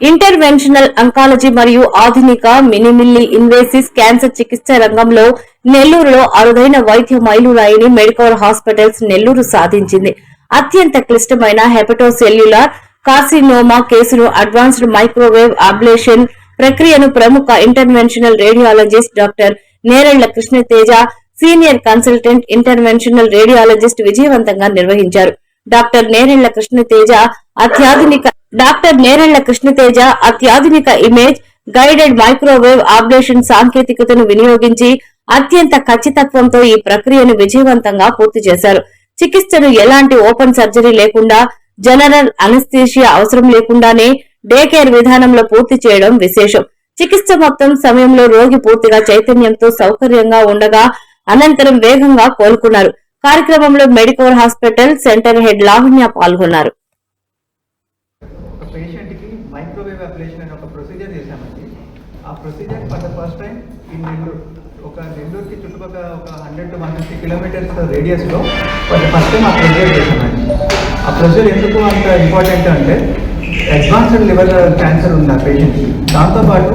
Interventional oncology మరియు ఆధునిక మినిమిల్లీ invasive cancer చికిత్స రంగంలో నెల్లూరులో అరుదైన వైద్య మైలురాయిని మెడికవర్ హాస్పిటల్స్ నెల్లూరు సాధించింది. అత్యంత క్లిష్టమైన హెపటోసెల్యులార్ కార్సినోమా కేసును అడ్వాన్స్డ్ మైక్రోవేవ్ అబ్లేషన్ ప్రక్రియను ప్రముఖ interventional radiologist doctor Nerella Krishna Teja, senior consultant interventional radiologist విజయవంతంగా నిర్వహించారు. డాక్టర్ నేరెళ్ల కృష్ణతేజ అత్యాధునిక ఇమేజ్ గైడెడ్ మైక్రోవేవ్ అబ్లేషన్ సాంకేతికతను వినియోగించి అత్యంత ఖచ్చితత్వంతో ఈ ప్రక్రియను విజయవంతంగా పూర్తి చేశారు. చికిత్సను ఎలాంటి ఓపెన్ సర్జరీ లేకుండా, జనరల్ అనస్థీషియా అవసరం లేకుండానే డే కేర్ విధానంలో పూర్తి చేయడం విశేషం. చికిత్స మొత్తం సమయంలో రోగి పూర్తిగా చైతన్యంతో సౌకర్యంగా ఉండగా అనంతరం వేగంగా కోలుకున్నారు. కార్యక్రమంలో Medicover hospital centre head Lavanya పాల్గొన్నారు. మైక్రోవేవ్ అబ్లేషన్ అనే ఒక ప్రొసీజర్ చేశామండి. ఆ procedure for the first time ఈ నెల్లూరుకి చుట్టుపక్కల ఒక 100 to 150 కిలోమీటర్స్ రేడియస్లో ఫర్ ద ఫస్ట్ టైం ఆ ప్రొసీజర్ చేశామండి. ఆ ప్రొసీజర్ ఎందుకు అంత ఇంపార్టెంట్ అంటే అడ్వాన్స్డ్ లివర్ క్యాన్సర్ ఉంది ఆ పేషెంట్కి. దాంతోపాటు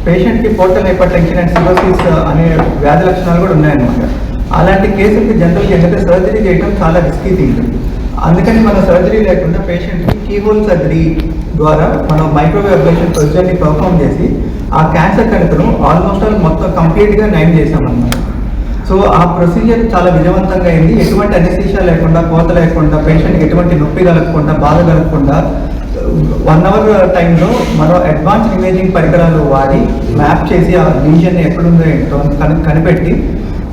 పేషెంట్కి పోర్టల్ హైపర్టెన్షన్ అండ్ సిరోసిస్ అనే వ్యాధి లక్షణాలు కూడా ఉన్నాయన్నమాట. అలాంటి కేసులకి జనరల్గా ఏంటంటే సర్జరీ చేయడం చాలా రిస్కీ థింగ్. అందుకని మనం సర్జరీ లేకుండా పేషెంట్కి కీహోల్ సర్జరీ ద్వారా మనం మైక్రోవేవ్ అబ్లేషన్ ప్రొసీజర్ని పర్ఫామ్ చేసి ఆ క్యాన్సర్ కణికను ఆల్మోస్ట్ మొత్తం కంప్లీట్గా నయం చేసామన్నమాట. సో ఆ ప్రొసీజర్ చాలా విజయవంతంగా అయింది. ఎటువంటి అనెస్థీషియా లేకుండా, కోత లేకుండా, పేషెంట్కి ఎటువంటి నొప్పి కలగకుండా, బాధ కలగకుండా 1 hour టైంలో మనం అడ్వాన్స్ ఇమేజింగ్ పరికరాలు వాడి మ్యాప్ చేసి ఆ లీజన్ ఎక్కడుందో ఏంటో కనిపెట్టి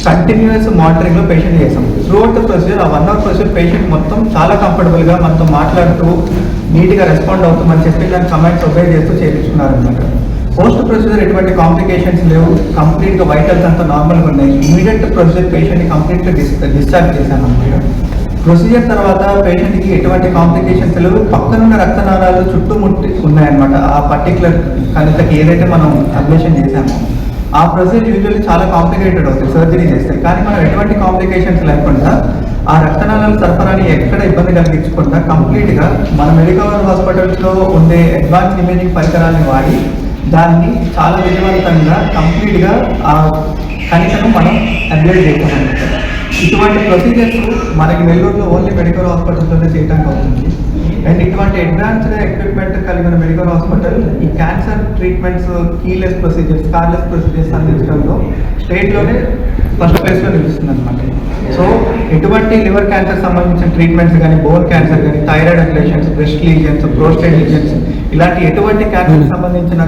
కంటిన్యూస్ మానిటరింగ్లో పేషెంట్ చేసాం. త్రూఅవుట్ ద ప్రొసీజర్ ఆ 1 hour ప్రొసీజర్ పేషెంట్ మొత్తం చాలా కంఫర్టబుల్గా మనతో మాట్లాడుతూ నీట్గా రెస్పాండ్ అవుతామని చెప్పి దాని కమెంట్స్ ఒబే చేస్తూ చేయించుకున్నారనమాట. పోస్ట్ ప్రొసీజర్ ఎటువంటి కాంప్లికేషన్స్ లేవు, కంప్లీట్గా వైటల్స్ అంతా నార్మల్గా ఉన్నాయి. ఇమీడియట్ ప్రొసీజర్ పేషెంట్ని కంప్లీట్గా డిశ్చార్జ్ చేశాను అనమాట. ప్రొసీజర్ తర్వాత పేషెంట్కి ఎటువంటి కాంప్లికేషన్స్ లేవు. పక్కనున్న రక్తనాళాలు చుట్టుముట్టి ఉన్నాయన్నమాట. ఆ పర్టికులర్ కనుకకి ఏదైతే మనం అబ్లేషన్ చేశామో ఆ ప్రొసీజర్ యూజువల్లీ చాలా కాంప్లికేటెడ్ అవుతుంది సర్జరీ చేస్తే. కానీ మనం ఎటువంటి కాంప్లికేషన్స్ లేకుండా ఆ రక్తనాళాల సరఫరాని ఎక్కడ ఇబ్బంది కలిగించకుండా కంప్లీట్గా మన మెడికవర్ హాస్పిటల్స్లో ఉండే అడ్వాన్స్ ఇమేజింగ్ పరికరాలను వాడి దాన్ని చాలా విజయవంతంగా కంప్లీట్గా ఆ కణికను మనం అబ్లేట్ చేస్తామన్నమాట. ఇటువంటి ప్రొసీజర్స్ మనకి నెల్లూరులో ఓన్లీ మెడికల్ హాస్పిటల్లోనే చేయడానికి అవుతుంది. అండ్ ఇటువంటి అడ్వాన్స్డ్ ఎక్విప్మెంట్ కలిగిన మెడికల్ హాస్పిటల్ ఈ క్యాన్సర్ ట్రీట్మెంట్స్ కీలెస్ ప్రొసీజర్స్, కార్లెస్ ప్రొసీజర్స్ అందించడంలో స్టేట్లోనే ఫస్ట్ ప్లేస్లో నిలుస్తుంది అనమాట. సో ఎటువంటి లివర్ క్యాన్సర్ సంబంధించిన ట్రీట్మెంట్స్ కానీ, బోన్ క్యాన్సర్ కానీ, thyroid ablations, breast lesions, prostate lesions ఇలాంటి ఎటువంటి క్యాన్సర్ సంబంధించిన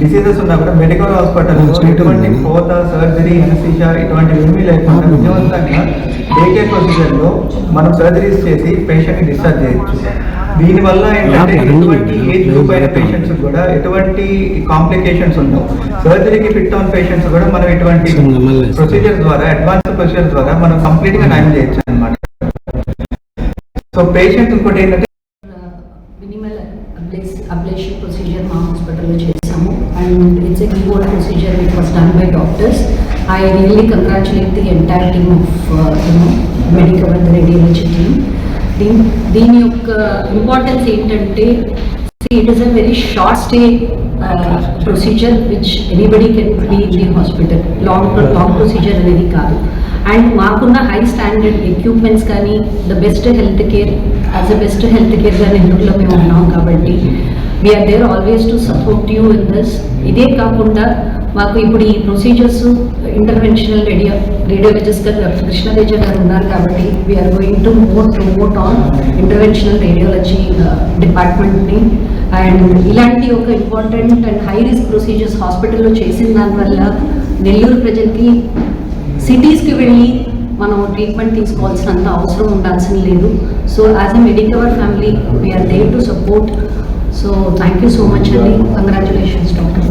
డిసీజెస్ ఉన్నా కూడా మెడికల్ హాస్పిటల్లో ఎటువంటి కోత, సర్జరీ, అనెస్థీషియా ఇటువంటివి ఏమీ లేకుండా విజయవంతంగా డే కేర్ ప్రొసీజర్లో మనం సర్జరీస్ చేసి పేషెంట్ని డిశ్చార్జ్ చేయొచ్చు. దీనివల్ల ఏంటంటే ఎటువంటి ఏజ్ గ్రూప్ అయిన పేషెంట్స్ కూడా ఎటువంటి కాంప్లికేషన్స్ ఉండవు. సర్జరీకి ఫిట్ అవున పేషెంట్స్ కూడా మనం ఎటువంటి ప్రొసీజర్ ద్వారా, అడ్వాన్స్ ప్రొసీజర్ ద్వారా మనం కంప్లీట్గా నయం చేయొచ్చు అనమాట. సో పేషెంట్ ఇంకోటి ఏంటంటే మినిమల్ అబ్లేషన్ ప్రొసీజర్ మా హాస్పిటల్లో చేసాము. And it's a keyboard procedure which was done by doctors. I really congratulate the entire team of Medicover the radiology team. దీని యొక్క ఇంపార్టెన్స్ ఏంటంటే it is a very short stay procedure which anybody can be in the hospital. Long procedure అనేది కాదు. And మాకున్న high standard equipments కానీ, the best health care as a best health కేర్గా నెల్లూరులో మేము ఉన్నాం కాబట్టి we are there always to support you in this. ఇదే కాకుండా మాకు ఇప్పుడు ఈ ప్రొసీజర్స్ ఇంటర్వెన్షనల్ రేడియాలజిస్ట్ గారు డాక్టర్ కృష్ణతేజ గారు ఉన్నారు కాబట్టి we are going to promote on interventional radiology డిపార్ట్మెంట్ని. అండ్ ఇలాంటి ఒక important and high risk procedures హాస్పిటల్లో చేసిన దానివల్ల నెల్లూరు ప్రజలకి సిటీస్కి వెళ్ళి మనం ట్రీట్మెంట్ తీసుకోవాల్సినంత అవసరం ఉండాల్సిన లేదు. So as a Medicover family we are there to support. So thank you so much అండి. Congratulations doctor.